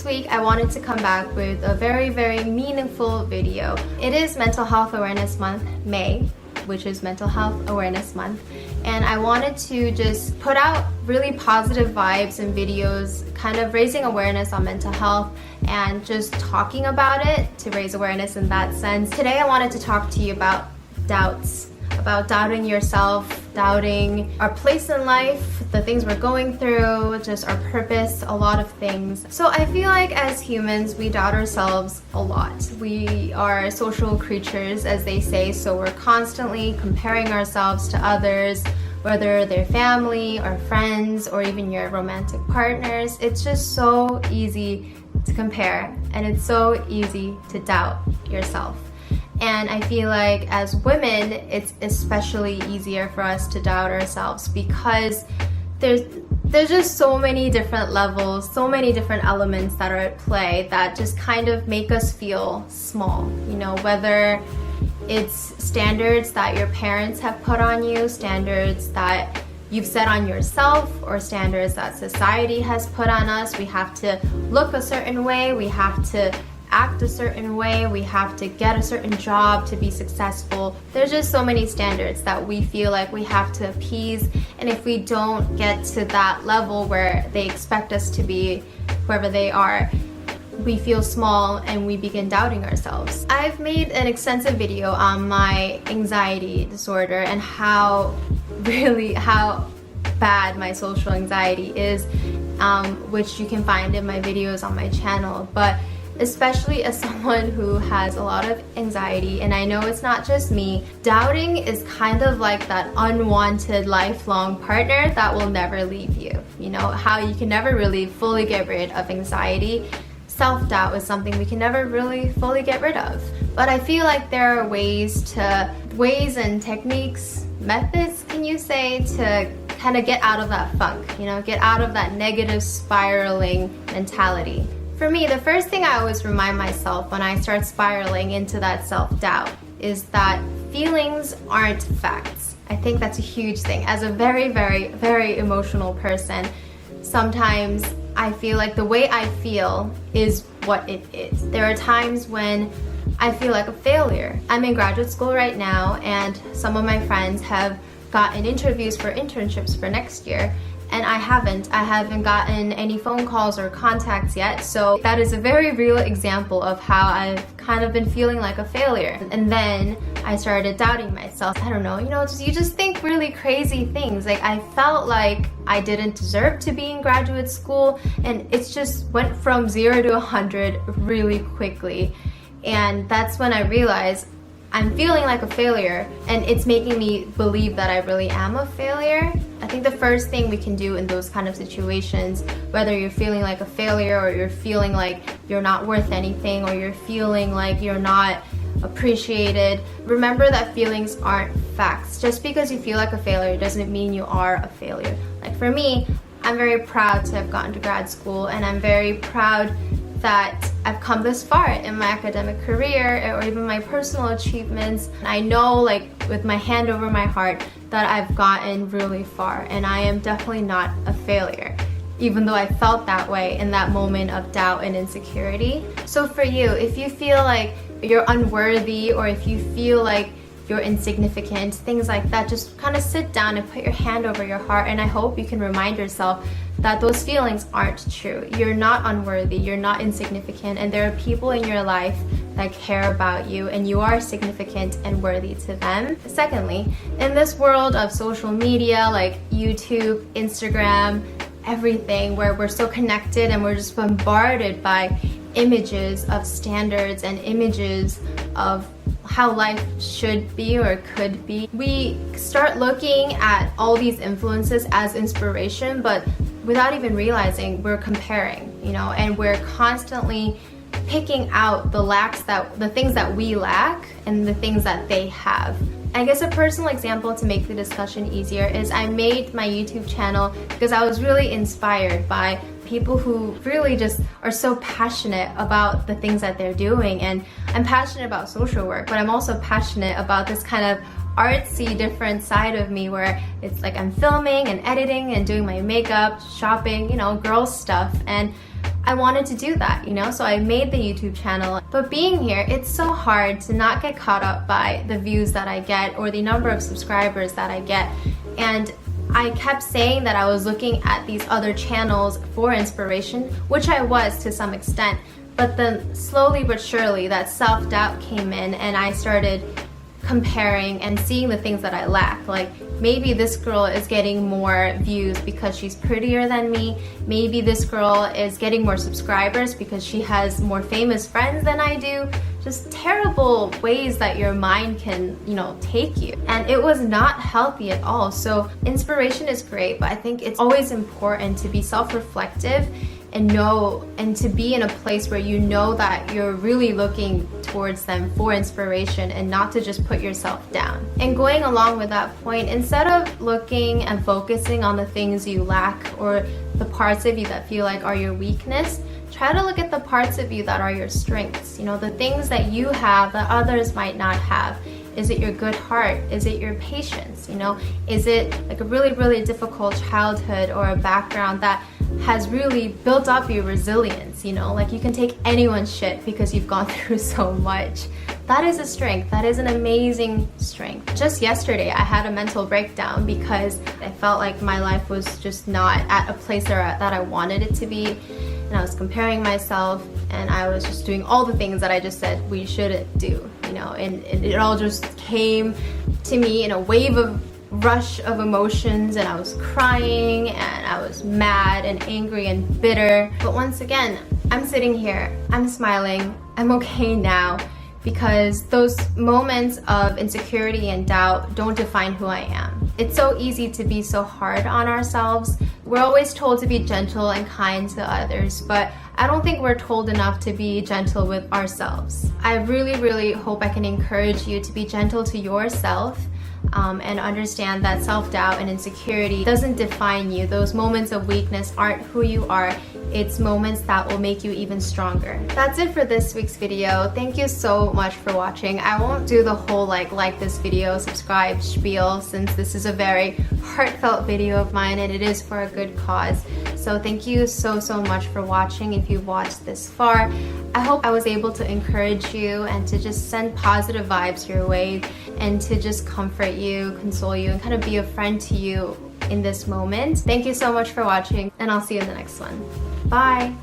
This week I wanted to come back with a very meaningful video. It is Mental Health Awareness Month, May, which is Mental Health Awareness Month, and I wanted to just put out really positive vibes and videos kind of raising awareness on mental health and just talking about it to raise awareness in that sense. Today I wanted to talk to you about doubts, about doubting yourself, doubting our place in life, the things we're going through, just our purpose, a lot of things. So I feel like as humans, we doubt ourselves a lot. We are social creatures, as they say, so we're constantly comparing ourselves to others, whether they're family or friends or even your romantic partners. It's just so easy to compare, and it's so easy to doubt yourself. And I feel like as women, it's especially easier for us to doubt ourselves because there's just so many different levels, so many different elements that are at play that just kind of make us feel small. You know, whether it's standards that your parents have put on you, standards that you've set on yourself, or standards that society has put on us. We have to look a certain way, we have to act a certain way, we have to get a certain job to be successful. There's just so many standards that we feel like we have to appease, and if we don't get to that level where they expect us to be, whoever they are, we feel small and we begin doubting ourselves. I've made an extensive video on my anxiety disorder and how bad my social anxiety is, which you can find in my videos on my channel. But especially as someone who has a lot of anxiety, and I know it's not just me, doubting is kind of like that unwanted lifelong partner that will never leave you. You know, how you can never really fully get rid of anxiety. Self-doubt is something we can never really fully get rid of. But I feel like there are ways and techniques, methods, can you say, to kind of get out of that funk, you know, get out of that negative spiraling mentality. For me, the first thing I always remind myself when I start spiraling into that self-doubt is that feelings aren't facts. I think that's a huge thing. As a very emotional person, sometimes I feel like the way I feel is what it is. There are times when I feel like a failure. I'm in graduate school right now, and some of my friends have gotten interviews for internships for next year, and I haven't gotten any phone calls or contacts yet. So that is a very real example of how I've kind of been feeling like a failure. And then I started doubting myself. I don't know, you just think really crazy things. Like, I felt like I didn't deserve to be in graduate school, and it just went from 0 to 100 really quickly. And that's when I realized I'm feeling like a failure, and it's making me believe that I really am a failure. I think the first thing we can do in those kind of situations, whether you're feeling like a failure or you're feeling like you're not worth anything or you're feeling like you're not appreciated, remember that feelings aren't facts. Just because you feel like a failure doesn't mean you are a failure. Like for me, I'm very proud to have gotten to grad school, and I'm very proud that I've come this far in my academic career or even my personal achievements. I know, like, with my hand over my heart, that I've gotten really far, and I am definitely not a failure, even though I felt that way in that moment of doubt and insecurity. So for you, if you feel like you're unworthy, or if you feel like you're insignificant, things like that, just kind of sit down and put your hand over your heart, and I hope you can remind yourself that those feelings aren't true. You're not unworthy, you're not insignificant, and there are people in your life that care about you, and you are significant and worthy to them. Secondly, in this world of social media like YouTube, Instagram, everything, where we're so connected and we're just bombarded by images of standards and images of how life should be or could be, we start looking at all these influences as inspiration, but without even realizing we're comparing, and we're constantly picking out the things that we lack and the things that they have. I guess a personal example to make the discussion easier is I made my YouTube channel because I was really inspired by people who really just are so passionate about the things that they're doing. And I'm passionate about social work, but I'm also passionate about this kind of artsy different side of me where it's like I'm filming and editing and doing my makeup, shopping, girl stuff. And I wanted to do that, you know, so I made the YouTube channel. But being here, it's so hard to not get caught up by the views that I get or the number of subscribers that I get. And I kept saying that I was looking at these other channels for inspiration, which I was to some extent. But then slowly but surely that self-doubt came in, and I started comparing and seeing the things that I lack. Like, maybe this girl is getting more views because she's prettier than me. Maybe this girl is getting more subscribers because she has more famous friends than I do. Just terrible ways that your mind can, you know, take you. And it was not healthy at all. So inspiration is great, but I think it's always important to be self-reflective and know, and to be in a place where you know that you're really looking towards them for inspiration and not to just put yourself down. And going along with that point, instead of looking and focusing on the things you lack or the parts of you that feel like are your weakness, try to look at the parts of you that are your strengths. You know, the things that you have that others might not have. Is it your good heart? Is it your patience? You know, is it like a really, really difficult childhood or a background that has really built up your resilience? You know, like you can take anyone's shit because you've gone through so much. That is a strength. That is an amazing strength. Just yesterday, I had a mental breakdown because I felt like my life was just not at a place that I wanted it to be. And I was comparing myself, and I was just doing all the things that I just said we shouldn't do, you know, and it all just came to me in a wave of rush of emotions, and I was crying and I was mad and angry and bitter. But once again, I'm sitting here, I'm smiling, I'm okay now, because those moments of insecurity and doubt don't define who I am. It's so easy to be so hard on ourselves. We're always told to be gentle and kind to others, but I don't think we're told enough to be gentle with ourselves. I really, really hope I can encourage you to be gentle to yourself, and understand that self-doubt and insecurity doesn't define you. Those moments of weakness aren't who you are. It's moments that will make you even stronger. That's it for this week's video. Thank you so much for watching. I won't do the whole like this video, subscribe spiel, since this is a very heartfelt video of mine and it is for a good cause. So thank you so much for watching if you've watched this far. I hope I was able to encourage you and to just send positive vibes your way and to just comfort you, console you, and kind of be a friend to you in this moment. Thank you so much for watching, and I'll see you in the next one. Bye!